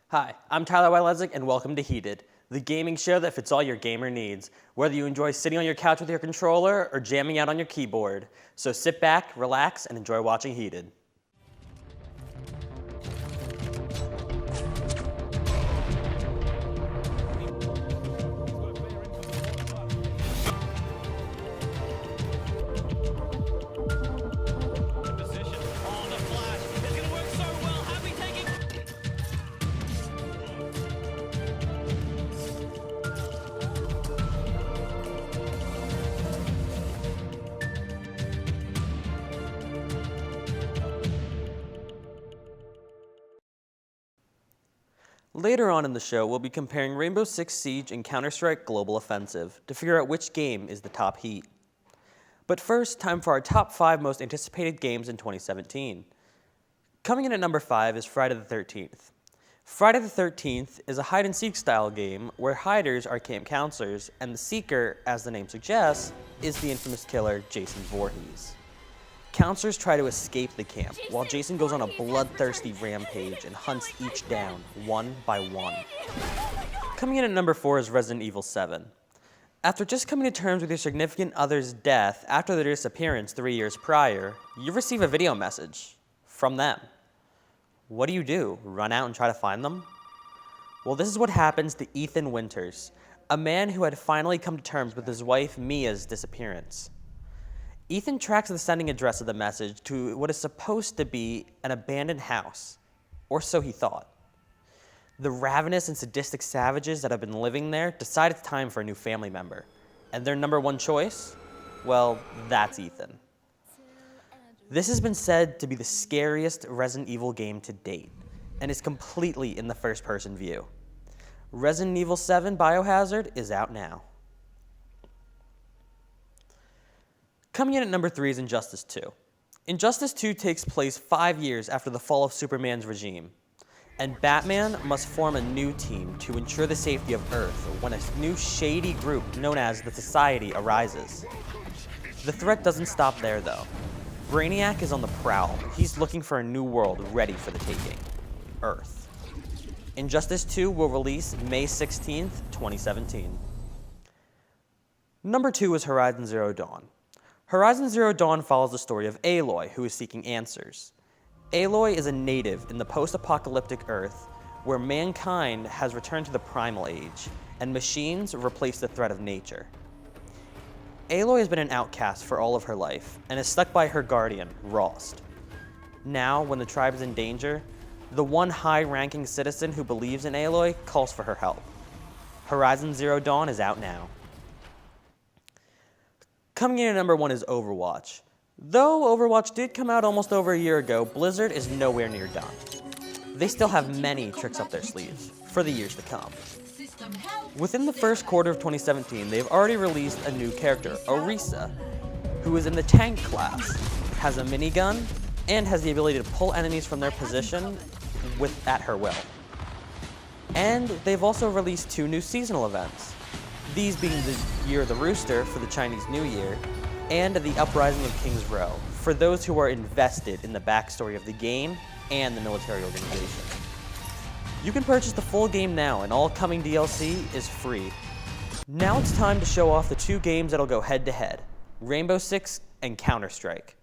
Hi, I'm Tyler Wylesik, and welcome to Heated, the gaming show that fits all your gamer needs, whether you enjoy sitting on your couch with your controller or jamming out on your keyboard. So sit back, relax, and enjoy watching Heated. Later on in the show, we'll be comparing Rainbow Six Siege and Counter-Strike Global Offensive to figure out which game is the top heat. But first, time for our top 5 most anticipated games in 2017. Coming in at number 5 is Friday the 13th. Friday the 13th is a hide-and-seek style game where hiders are camp counselors, and the seeker, as the name suggests, is the infamous killer Jason Voorhees. Counselors try to escape the camp, while Jason goes on a bloodthirsty rampage and hunts each down, one by one. Coming in at number 4 is Resident Evil 7. After just coming to terms with your significant other's death after their disappearance 3 years prior, you receive a video message from them. What do? Run out and try to find them? Well, this is what happens to Ethan Winters, a man who had finally come to terms with his wife Mia's disappearance. Ethan tracks the sending address of the message to what is supposed to be an abandoned house, or so he thought. The ravenous and sadistic savages that have been living there decide it's time for a new family member, and their number one choice? Well, that's Ethan. This has been said to be the scariest Resident Evil game to date, and is completely in the first-person view. Resident Evil 7 Biohazard is out now. Coming in at number 3 is Injustice 2. Injustice 2 takes place 5 years after the fall of Superman's regime, and Batman must form a new team to ensure the safety of Earth when a new shady group known as the Society arises. The threat doesn't stop there though. Brainiac is on the prowl. He's looking for a new world ready for the taking, Earth. Injustice 2 will release May 16th, 2017. Number 2 is Horizon Zero Dawn. Horizon Zero Dawn follows the story of Aloy, who is seeking answers. Aloy is a native in the post-apocalyptic Earth, where mankind has returned to the primal age, and machines replace the threat of nature. Aloy has been an outcast for all of her life, and is stuck by her guardian, Rost. Now, when the tribe is in danger, the one high-ranking citizen who believes in Aloy calls for her help. Horizon Zero Dawn is out now. Coming in at number 1 is Overwatch. Though Overwatch did come out almost over a year ago, Blizzard is nowhere near done. They still have many tricks up their sleeves for the years to come. Within the first quarter of 2017, they've already released a new character, Orisa, who is in the tank class, has a minigun, and has the ability to pull enemies from their position at her will. And they've also released 2 new seasonal events. These being the Year of the Rooster for the Chinese New Year, and the Uprising of King's Row, for those who are invested in the backstory of the game and the military organization. You can purchase the full game now, and all coming DLC is free. Now it's time to show off the 2 games that'll go head-to-head, Rainbow Six and Counter-Strike.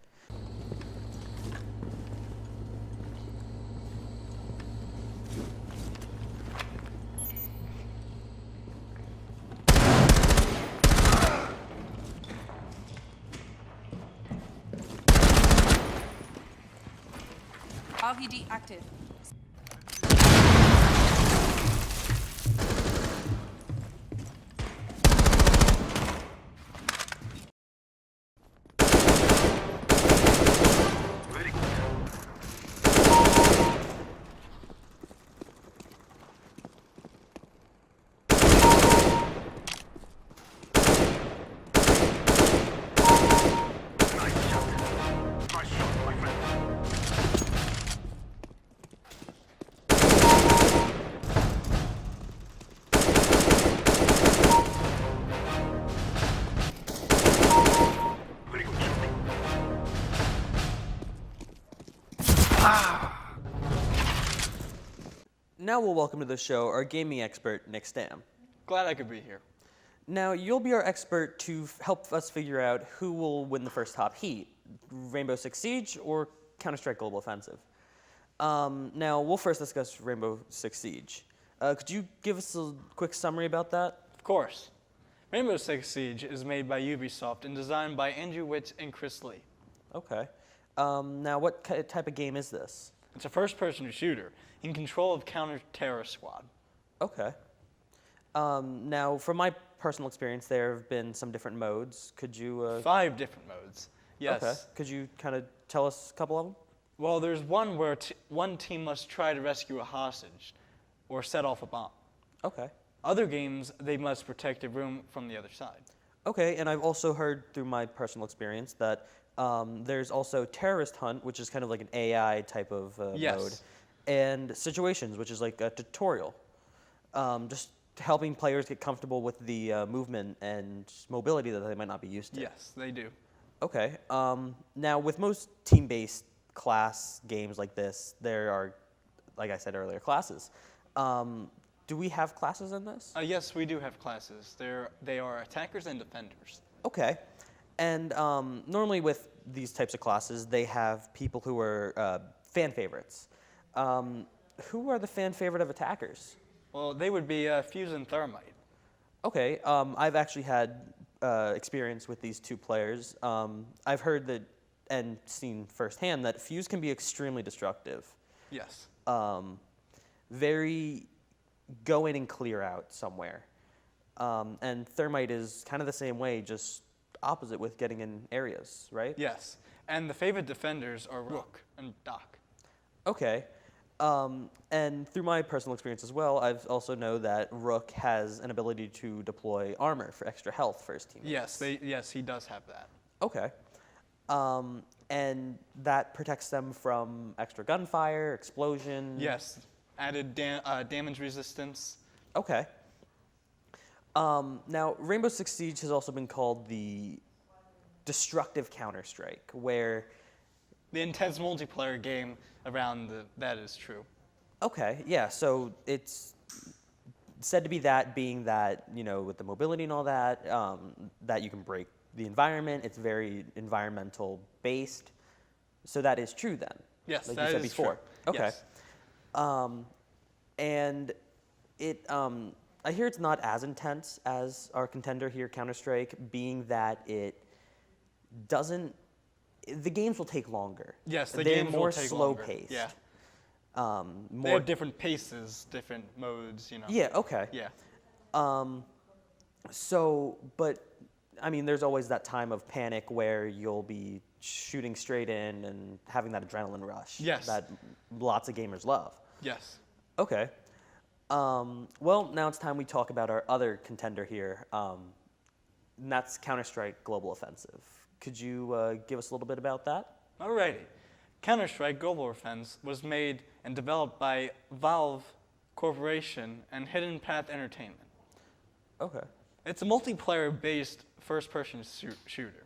RPD active. now we'll welcome to the show our gaming expert, Nick Stam. Glad I could be here. Now, you'll be our expert to help us figure out who will win the first top heat, Rainbow Six Siege or Counter-Strike Global Offensive. Now, we'll first discuss Rainbow Six Siege. Could you give us a quick summary about that? Of course. Rainbow Six Siege is made by Ubisoft and designed by Andrew Witt and Chris Lee. Okay. Now, what type of game is this? It's a first-person shooter in control of counter-terrorist squad. Okay. Now, from my personal experience, there have been some different modes. Could you... 5 different modes. Yes. Okay. Could you kind of tell us a couple of them? Well, there's one where one team must try to rescue a hostage or set off a bomb. Okay. Other games, they must protect a room from the other side. Okay, and I've also heard through my personal experience that there's also Terrorist Hunt, which is kind of like an AI type of mode, and Situations, which is like a tutorial, just helping players get comfortable with the movement and mobility that they might not be used to. Yes, they do. Okay, now with most team-based class games like this, there are, like I said earlier, classes. Do we have classes in this? Yes, we do have classes. They are attackers and defenders. Okay. And normally with these types of classes, they have people who are fan favorites. Who are the fan favorite of attackers? Well, they would be Fuse and Thermite. Okay. I've actually had experience with these two players. I've heard that and seen firsthand that Fuse can be extremely destructive. Yes. Very go in and clear out somewhere. And Thermite is kind of the same way, just opposite with getting in areas, right? Yes. And the favorite defenders are Rook and Doc. Okay. And through my personal experience as well, I've also know that Rook has an ability to deploy armor for extra health for his teammates. Yes, he does have that. Okay. And that protects them from extra gunfire, explosion. Yes. Added damage resistance. Okay. Now, Rainbow Six Siege has also been called the destructive Counter-Strike, where... The intense multiplayer game around that is true. Okay, yeah, so it's said to be that, being that, you know, with the mobility and all that, that you can break the environment. It's very environmental based. So that is true then? Yes, like that you said is before. True. Okay. Yes. And it, I hear it's not as intense as our contender here, Counter-Strike, being that it doesn't, the games will take longer. Yes, the They're games more will take longer. slow-paced. Yeah. More, they have different paces, different modes, you know. Yeah, okay. Yeah. So, but, I mean, there's always that time of panic where you'll be shooting straight in and having that adrenaline rush. Yes. That lots of gamers love. Yes. Okay. Well, now it's time we talk about our other contender here, and that's Counter-Strike Global Offensive. Could you give us a little bit about that? Alrighty. Counter-Strike Global Offensive was made and developed by Valve Corporation and Hidden Path Entertainment. Okay. It's a multiplayer-based first-person shooter.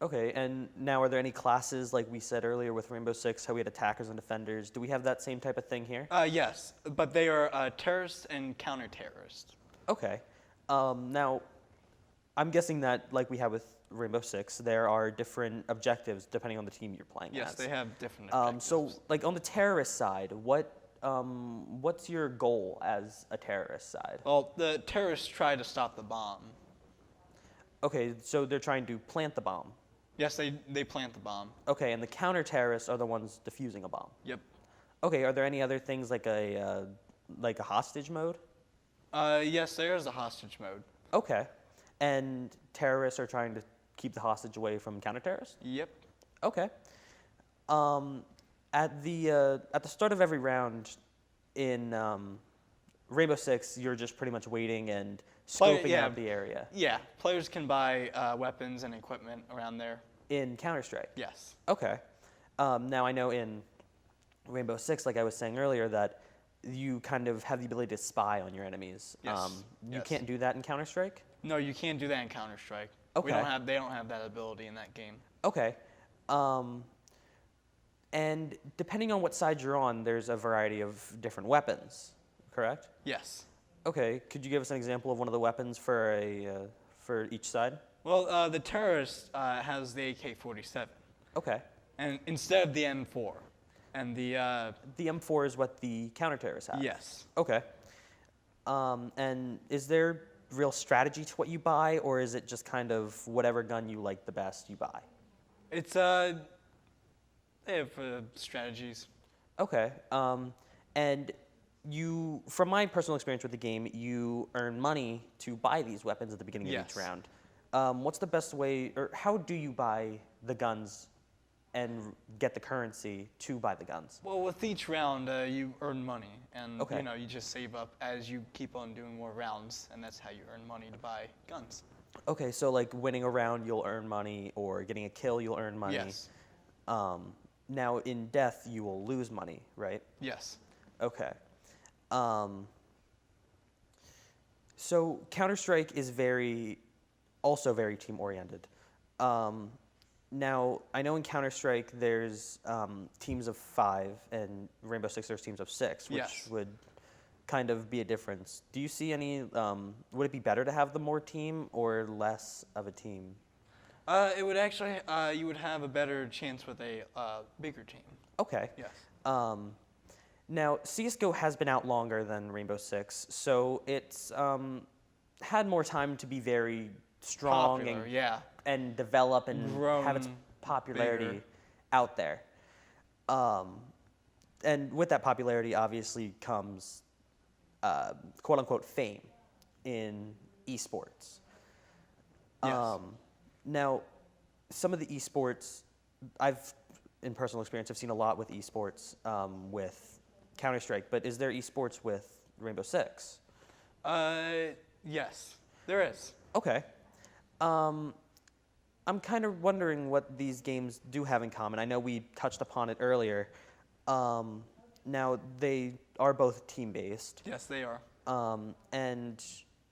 Okay, and now are there any classes, like we said earlier with Rainbow Six, how we had attackers and defenders? Do we have that same type of thing here? Yes, but they are terrorists and counter-terrorists. Okay. Now, I'm guessing that, like we have with Rainbow Six, there are different objectives depending on the team you're playing Yes, as. they have different objectives. So, like on the terrorist side, what's your goal as a terrorist side? Well, the terrorists try to stop the bomb. Okay, so they're trying to plant the bomb. Yes, they plant the bomb. Okay, and the counter-terrorists are the ones defusing a bomb. Yep. Okay, are there any other things like a hostage mode? Yes, there is a hostage mode. Okay, and terrorists are trying to keep the hostage away from counter-terrorists? Yep. Okay. At the start of every round in Rainbow Six, you're just pretty much waiting and scoping out the area. Yeah, players can buy weapons and equipment around there. In Counter-Strike? Yes. Okay. Now I know in Rainbow Six, like I was saying earlier, that you kind of have the ability to spy on your enemies. Yes. You can't do that in Counter-Strike? No, you can't do that in Counter-Strike. Okay. They don't have that ability in that game. Okay. And depending on what side you're on, there's a variety of different weapons, correct? Yes. Okay, could you give us an example of one of the weapons for for each side? Well, the terrorist has the AK-47, Okay. and instead of the M4, and The M4 is what the counter-terrorists have? yes. Okay. And is there real strategy to what you buy, or is it just kind of whatever gun you like the best you buy? It's they have strategies. Okay. And you, from my personal experience with the game, you earn money to buy these weapons at the beginning of each Yes. round. What's the best way, or how do you buy the guns and get the currency to buy the guns? Well, with each round, you earn money, and Okay. you just save up as you keep on doing more rounds, and that's how you earn money to buy guns. Okay, so like winning a round, you'll earn money, or getting a kill, you'll earn money. Yes. Now, in death, you will lose money, right? Yes. Okay. So Counter-Strike is also very team-oriented. Now, I know in Counter-Strike there's teams of 5, and Rainbow Six there's teams of 6, which Yes. would kind of be a difference. Do you see any, would it be better to have the more team or less of a team? It would actually, you would have a better chance with a bigger team. Okay. Yes. Now, CSGO has been out longer than Rainbow Six, so it's had more time to be very strong Popular, yeah. and develop and have its Grown popularity bigger. out there. And with that popularity, obviously, comes quote-unquote fame in esports. Yes. Now, some of the esports, in personal experience, I've seen a lot with esports with Counter-Strike, but is there esports with Rainbow Six? Yes, there is. Okay. I'm kind of wondering what these games do have in common. I know we touched upon it earlier. Now, they are both team-based. Yes, they are. And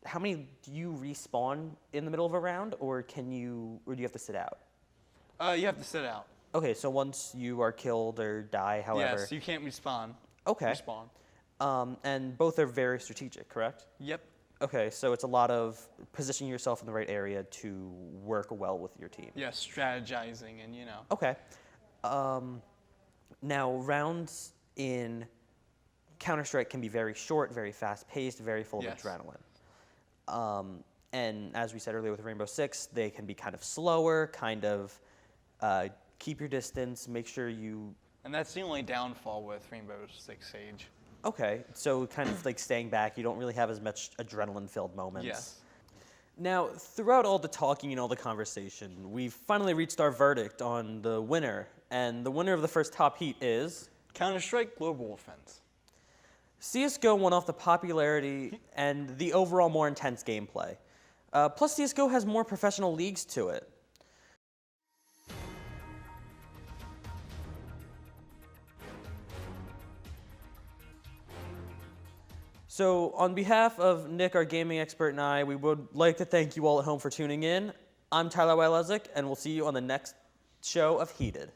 how many do you respawn in the middle of a round, or do you have to sit out? You have to sit out. Okay, so once you are killed or die, however. Yes, you can't respawn. Okay. Respawn. And both are very strategic, correct? Yep. Okay, so it's a lot of positioning yourself in the right area to work well with your team. Yes, strategizing and Okay. Now, rounds in Counter-Strike can be very short, very fast-paced, very full of Yes. adrenaline. And as we said earlier with Rainbow Six, they can be kind of slower, kind of keep your distance, make sure you... And that's the only downfall with Rainbow Six Siege. Okay, so kind of like staying back, you don't really have as much adrenaline-filled moments. Yes. Now, throughout all the talking and all the conversation, we've finally reached our verdict on the winner. And the winner of the first top heat is... Counter-Strike Global Offense. CSGO won off the popularity and the overall more intense gameplay. Plus, CSGO has more professional leagues to it. So, on behalf of Nick, our gaming expert, and I, we would like to thank you all at home for tuning in. I'm Tyler Wilezik, and we'll see you on the next show of Heated.